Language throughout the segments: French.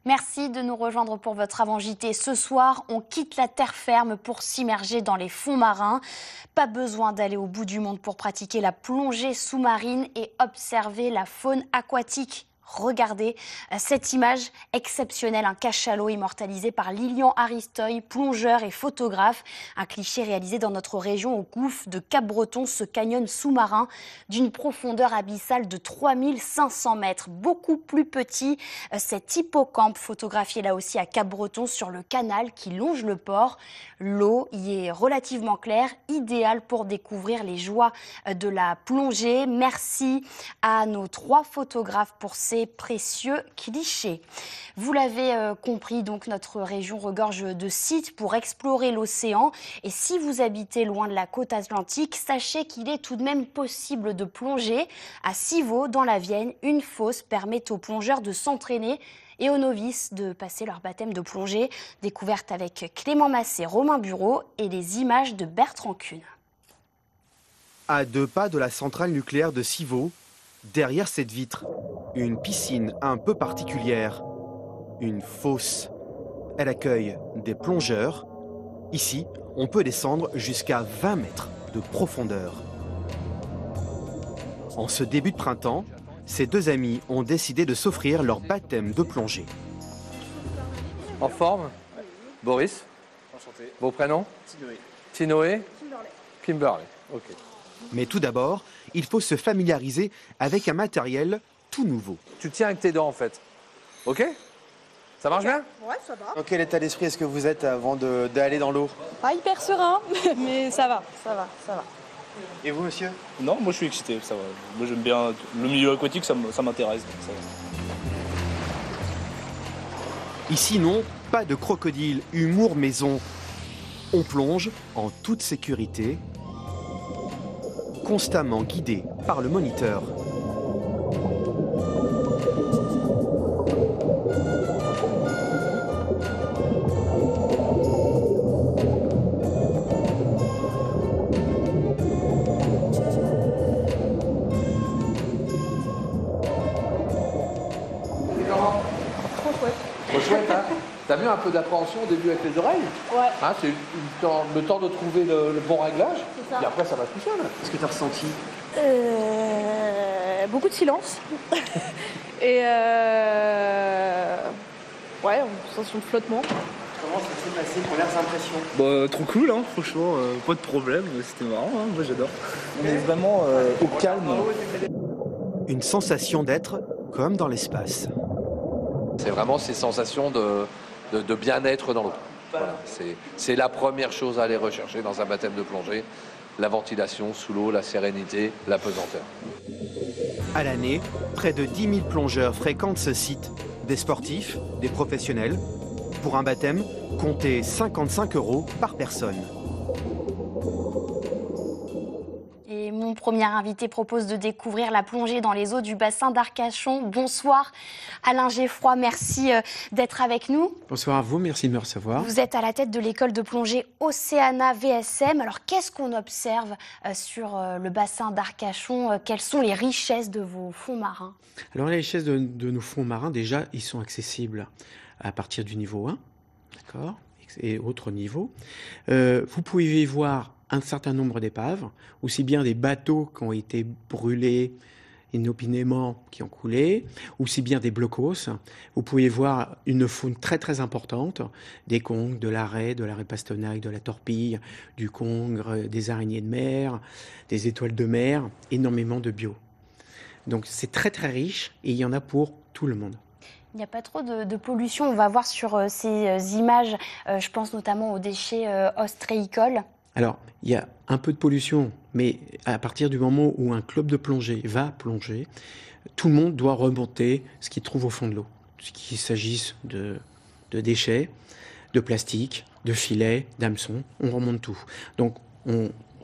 Merci de nous rejoindre pour votre avant-JT. Ce soir, on quitte la terre ferme pour s'immerger dans les fonds marins. Pas besoin d'aller au bout du monde pour pratiquer la plongée sous-marine et observer la faune aquatique. Regardez cette image exceptionnelle, un cachalot immortalisé par Lilian Aristoy, plongeur et photographe. Un cliché réalisé dans notre région au gouffre de Cap-Breton, ce canyon sous-marin d'une profondeur abyssale de 3500 mètres. Beaucoup plus petit, cet hippocampe photographié là aussi à Cap-Breton sur le canal qui longe le port. L'eau y est relativement claire, idéale pour découvrir les joies de la plongée. Merci à nos 3 photographes pour ces précieux clichés. Vous l'avez compris, donc notre région regorge de sites pour explorer l'océan. Et si vous habitez loin de la côte atlantique, sachez qu'il est tout de même possible de plonger. À Civaux, dans la Vienne, une fosse permet aux plongeurs de s'entraîner et aux novices de passer leur baptême de plongée. Découverte avec Clément Massé, Romain Bureau et les images de Bertrand Kuhn. À 2 pas de la centrale nucléaire de Civaux, derrière cette vitre, une piscine un peu particulière, une fosse. Elle accueille des plongeurs. Ici, on peut descendre jusqu'à 20 mètres de profondeur. En ce début de printemps, ces 2 amis ont décidé de s'offrir leur baptême de plongée. En forme? Boris? Enchanté. Vos prénoms? Tinoé. Tinoé? Kimberley. Ok. Mais tout d'abord, il faut se familiariser avec un matériel tout nouveau. Tu tiens avec tes dents en fait. Ok? Ça marche bien? Ouais, ça va. Dans quel état d'esprit est-ce que vous êtes avant d'aller dans l'eau? Pas hyper serein, mais ça va. Et vous, monsieur? Non, moi je suis excité, ça va. Moi j'aime bien le milieu aquatique, ça m'intéresse. Donc ça va. Ici, non, pas de crocodile, humour maison. On plonge en toute sécurité, constamment guidé par le moniteur. Trop chouette, hein? T'as mis un peu d'appréhension au début avec les oreilles? Ouais. Hein, c'est le temps de trouver le bon réglage. C'est ça. Et après, ça va tout seul. Qu'est-ce que tu as ressenti? Beaucoup de silence. Et ouais, une sensation de flottement. Comment ça s'est passé? Premières impressions? Bah, trop cool, hein, franchement, pas de problème, c'était marrant, hein, moi j'adore. On est vraiment au calme. Une sensation d'être comme dans l'espace. C'est vraiment ces sensations de bien-être dans l'eau. Voilà, c'est la première chose à aller rechercher dans un baptême de plongée. La ventilation sous l'eau, la sérénité, la pesanteur. À l'année, près de 10 000 plongeurs fréquentent ce site. Des sportifs, des professionnels. Pour un baptême, comptez 55 € par personne. Et mon premier invité propose de découvrir la plongée dans les eaux du bassin d'Arcachon. Bonsoir Alain Geffroy, merci d'être avec nous. Bonsoir à vous, merci de me recevoir. Vous êtes à la tête de l'école de plongée Océana VSM. Alors qu'est-ce qu'on observe sur le bassin d'Arcachon? Quelles sont les richesses de vos fonds marins? Alors les richesses de nos fonds marins, déjà, ils sont accessibles à partir du niveau 1, d'accord, et autres niveaux. Vous pouvez y voir un certain nombre d'épaves, aussi bien des bateaux qui ont été brûlés inopinément, qui ont coulé, aussi bien des blocos. Vous pouvez voir une faune très très importante, des congres, de la raie pastenaque, de la torpille, du congre, des araignées de mer, des étoiles de mer, énormément de bio. Donc c'est très très riche et il y en a pour tout le monde. Il n'y a pas trop de pollution. On va voir sur ces images, je pense notamment aux déchets ostréicoles. Alors, il y a un peu de pollution, mais à partir du moment où un club de plongée va plonger, tout le monde doit remonter ce qu'il trouve au fond de l'eau. Qu'il s'agisse de déchets, de plastique, de filets, d'hameçons, on remonte tout. Donc,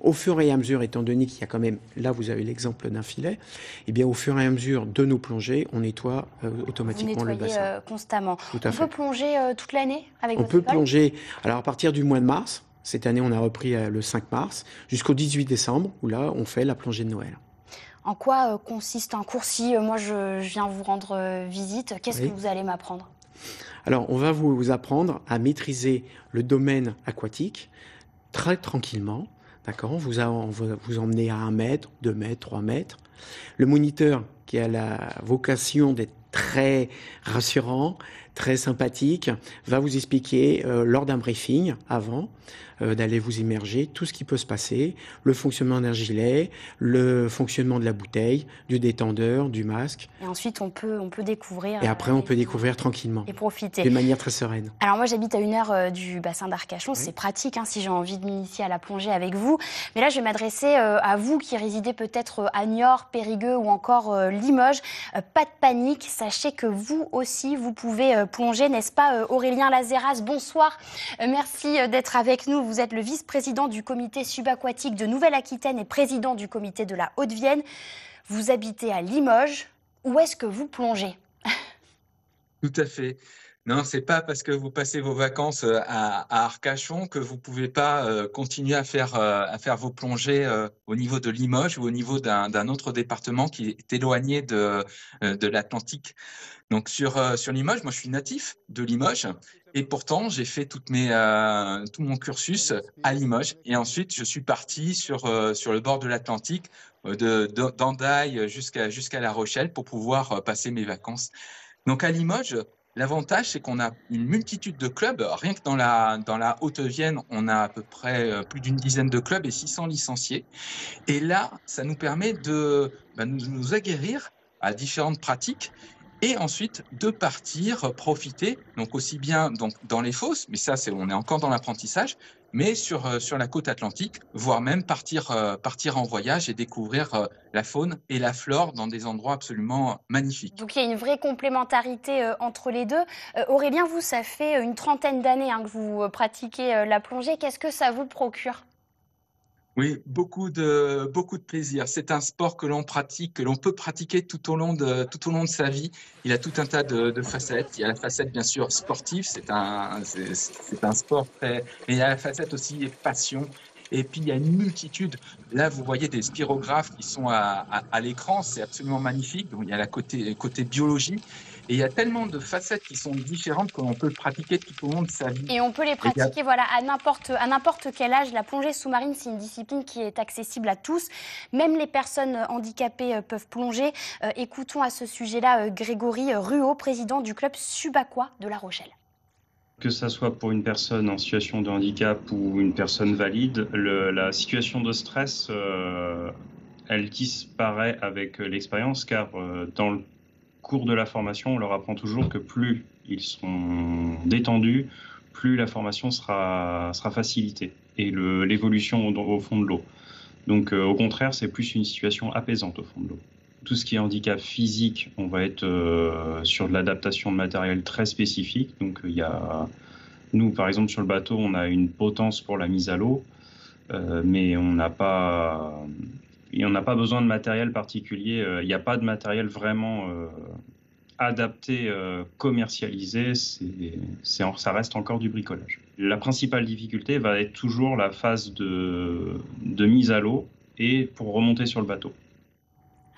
au fur et à mesure, étant donné qu'il y a quand même, là vous avez l'exemple d'un filet, et bien au fur et à mesure de nos plongées, on nettoie automatiquement le bassin. Constamment. Tout à fait. On peut plonger toute l'année avec votre école ? On peut école ? plonger, alors à partir du mois de mars, cette année on a repris le 5 mars, jusqu'au 18 décembre, où là on fait la plongée de Noël. En quoi consiste un cours si moi je viens vous rendre visite? Qu'est-ce Oui. que vous allez m'apprendre? Alors, on va vous apprendre à maîtriser le domaine aquatique très tranquillement. D'accord, on va vous emmener à 1 mètre, 2 mètres, 3 mètres. Le moniteur, qui a la vocation d'être très rassurant, très sympathique, va vous expliquer lors d'un briefing avant d'aller vous immerger tout ce qui peut se passer, le fonctionnement d'un gilet, le fonctionnement de la bouteille, du détendeur, du masque. Et ensuite, on peut découvrir. Et après, on peut découvrir tranquillement. Et profiter. De manière très sereine. Alors moi, j'habite à 1 heure du bassin d'Arcachon. Oui. C'est pratique si j'ai envie de m'initier à la plongée avec vous. Mais là, je vais m'adresser à vous qui résidez peut-être à Niort, Périgueux ou encore Limoges. Pas de panique. Sachez que vous aussi, vous pouvez plonger, n'est-ce pas, Aurélien Lazeras? Bonsoir. Merci d'être avec nous. Vous êtes le vice-président du comité subaquatique de Nouvelle-Aquitaine et président du comité de la Haute-Vienne. Vous habitez à Limoges. Où est-ce que vous plongez? Tout à fait. Non, c'est pas parce que vous passez vos vacances à Arcachon que vous pouvez pas continuer à faire vos plongées au niveau de Limoges ou au niveau d'un autre département qui est éloigné de l'Atlantique. Donc sur Limoges, moi je suis natif de Limoges et pourtant j'ai fait tout mon cursus à Limoges et ensuite je suis parti sur le bord de l'Atlantique d'Andaille jusqu'à La Rochelle pour pouvoir passer mes vacances. Donc à Limoges, l'avantage c'est qu'on a une multitude de clubs. Rien que dans la Haute-Vienne, on a à peu près plus d'une dizaine de clubs et 600 licenciés. Et là, ça nous permet de nous aguerrir à différentes pratiques. Et ensuite, de partir, profiter, donc aussi bien dans les fosses, mais ça, on est encore dans l'apprentissage, mais sur la côte atlantique, voire même partir en voyage et découvrir la faune et la flore dans des endroits absolument magnifiques. Donc il y a une vraie complémentarité entre les deux. Aurélien, vous, ça fait une trentaine d'années que vous pratiquez la plongée. Qu'est-ce que ça vous procure ? Oui, beaucoup de plaisir. C'est un sport que l'on pratique, que l'on peut pratiquer tout au long de sa vie. Il a tout un tas de facettes. Il y a la facette bien sûr sportive, c'est un sport très, mais il y a la facette aussi passion. Et puis il y a une multitude. Là, vous voyez des spirographes qui sont à l'écran, c'est absolument magnifique. Donc il y a côté biologie. Et il y a tellement de facettes qui sont différentes qu'on peut le pratiquer tout au long de sa vie. Et on peut les pratiquer à n'importe quel âge. La plongée sous-marine, c'est une discipline qui est accessible à tous. Même les personnes handicapées peuvent plonger. Écoutons à ce sujet-là Grégory Ruot, président du club Subaqua de La Rochelle. Que ça soit pour une personne en situation de handicap ou une personne valide, la situation de stress, elle disparaît avec l'expérience, car dans le cours de la formation, on leur apprend toujours que plus ils sont détendus, plus la formation sera facilitée et l'évolution au fond de l'eau. Donc au contraire, c'est plus une situation apaisante au fond de l'eau. Tout ce qui est handicap physique, on va être sur de l'adaptation de matériel très spécifique. Donc nous, par exemple, sur le bateau, on a une potence pour la mise à l'eau, mais on n'a pas besoin de matériel particulier. Il n'y a pas de matériel vraiment adapté, commercialisé. Ça reste encore du bricolage. La principale difficulté va être toujours la phase de mise à l'eau et pour remonter sur le bateau.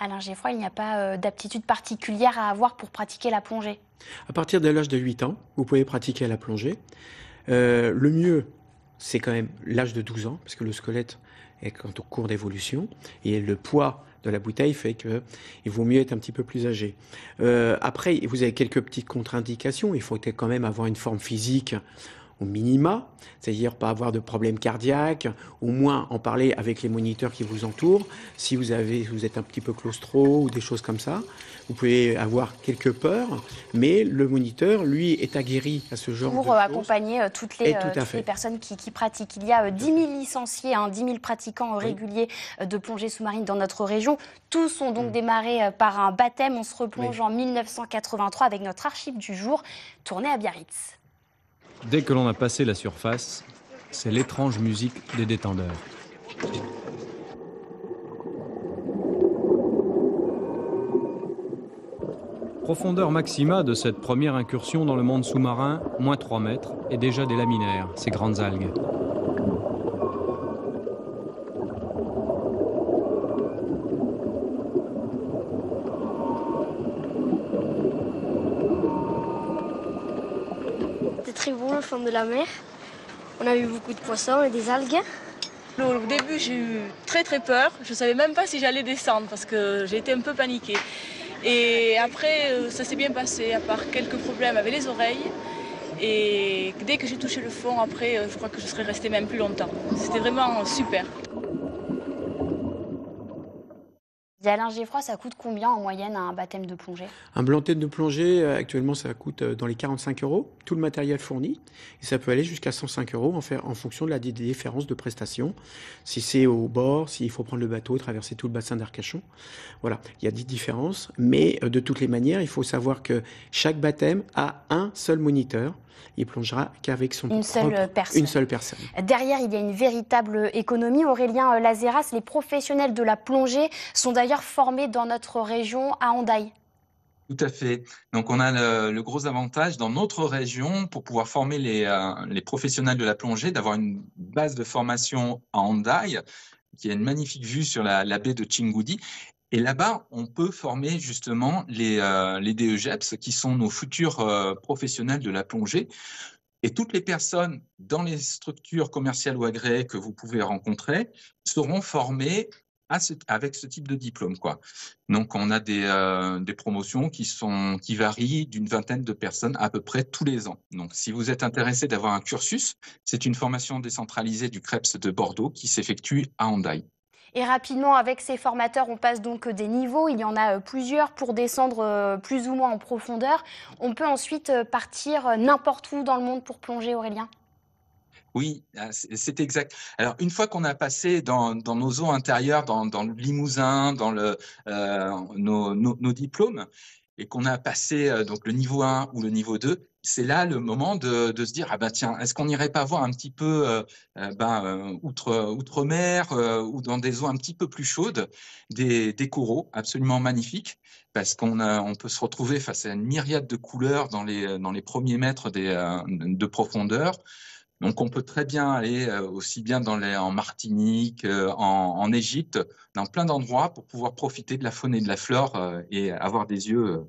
Alain Geffroy, il n'y a pas d'aptitude particulière à avoir pour pratiquer la plongée? À partir de l'âge de 8 ans, vous pouvez pratiquer la plongée. Le mieux, c'est quand même l'âge de 12 ans, parce que le squelette est en cours d'évolution, et le poids de la bouteille fait qu'il vaut mieux être un petit peu plus âgé. Après, vous avez quelques petites contre-indications. Il faut quand même avoir une forme physique au minima, c'est-à-dire pas avoir de problème cardiaque, au moins en parler avec les moniteurs qui vous entourent. Si vous êtes un petit peu claustro ou des choses comme ça, vous pouvez avoir quelques peurs, mais le moniteur, lui, est aguerri à ce genre de choses. Pour accompagner toutes les personnes qui pratiquent. Il y a 10 000 licenciés, 10 000 pratiquants réguliers de plongée sous-marine dans notre région. Tous ont donc démarré par un baptême. On se replonge en 1983 avec notre archive du jour, tournée à Biarritz. Dès que l'on a passé la surface, c'est l'étrange musique des détendeurs. Profondeur maxima de cette première incursion dans le monde sous-marin, moins 3 mètres, et déjà des laminaires, ces grandes algues. très beau le fond de la mer. On a vu beaucoup de poissons et des algues. Au début, j'ai eu très peur. Je ne savais même pas si j'allais descendre parce que j'ai été un peu paniquée. Et après, ça s'est bien passé, à part quelques problèmes avec les oreilles. Et dès que j'ai touché le fond, après, je crois que je serais restée même plus longtemps. C'était vraiment super. Alain Geffroy, ça coûte combien en moyenne un baptême de plongée? Un baptême de plongée, actuellement, ça coûte dans les 45 €, tout le matériel fourni. Et ça peut aller jusqu'à 105 € en fonction de la différence de prestation. Si c'est au bord, s'il faut prendre le bateau, traverser tout le bassin d'Arcachon. Voilà, il y a des différences. Mais de toutes les manières, il faut savoir que chaque baptême a un seul moniteur. Il plongera qu'avec une seule personne. Derrière, il y a une véritable économie. Aurélien Lazeras, les professionnels de la plongée sont d'ailleurs formés dans notre région à Hendaye. Tout à fait. Donc, on a le gros avantage dans notre région pour pouvoir former les professionnels de la plongée, d'avoir une base de formation à Hendaye, qui a une magnifique vue sur la baie de Chingoudi. Et là-bas, on peut former justement les DEGEPS, qui sont nos futurs professionnels de la plongée. Et toutes les personnes dans les structures commerciales ou agréées que vous pouvez rencontrer seront formées avec ce type de diplôme, quoi. Donc, on a des promotions qui varient d'une vingtaine de personnes à peu près tous les ans. Donc, si vous êtes intéressé d'avoir un cursus, c'est une formation décentralisée du CREPS de Bordeaux qui s'effectue à Hendaye. Et rapidement, avec ces formateurs, on passe donc des niveaux. Il y en a plusieurs pour descendre plus ou moins en profondeur. On peut ensuite partir n'importe où dans le monde pour plonger, Aurélien? Oui, c'est exact. Alors, une fois qu'on a passé dans nos eaux intérieures, dans le Limousin, dans nos diplômes, et qu'on a passé donc le niveau 1 ou le niveau 2, c'est là le moment de se dire, ah ben tiens, est-ce qu'on n'irait pas voir un petit peu outre-mer ou dans des eaux un petit peu plus chaudes, des coraux absolument magnifiques, parce qu'on peut se retrouver face à une myriade de couleurs dans les premiers mètres de profondeur. Donc, on peut très bien aller aussi bien en Martinique, en Égypte, dans plein d'endroits pour pouvoir profiter de la faune et de la flore et avoir des yeux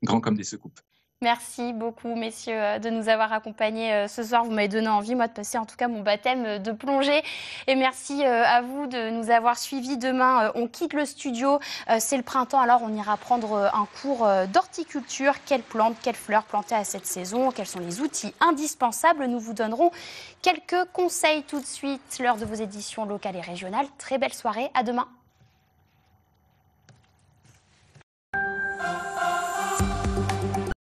grands comme des soucoupes. Merci beaucoup, messieurs, de nous avoir accompagnés ce soir. Vous m'avez donné envie, moi, de passer en tout cas mon baptême de plongée. Et merci à vous de nous avoir suivis. Demain, on quitte le studio. C'est le printemps, alors on ira prendre un cours d'horticulture. Quelles plantes, quelles fleurs planter à cette saison? Quels sont les outils indispensables? Nous vous donnerons quelques conseils tout de suite. L'heure de vos éditions locales et régionales. Très belle soirée. À demain.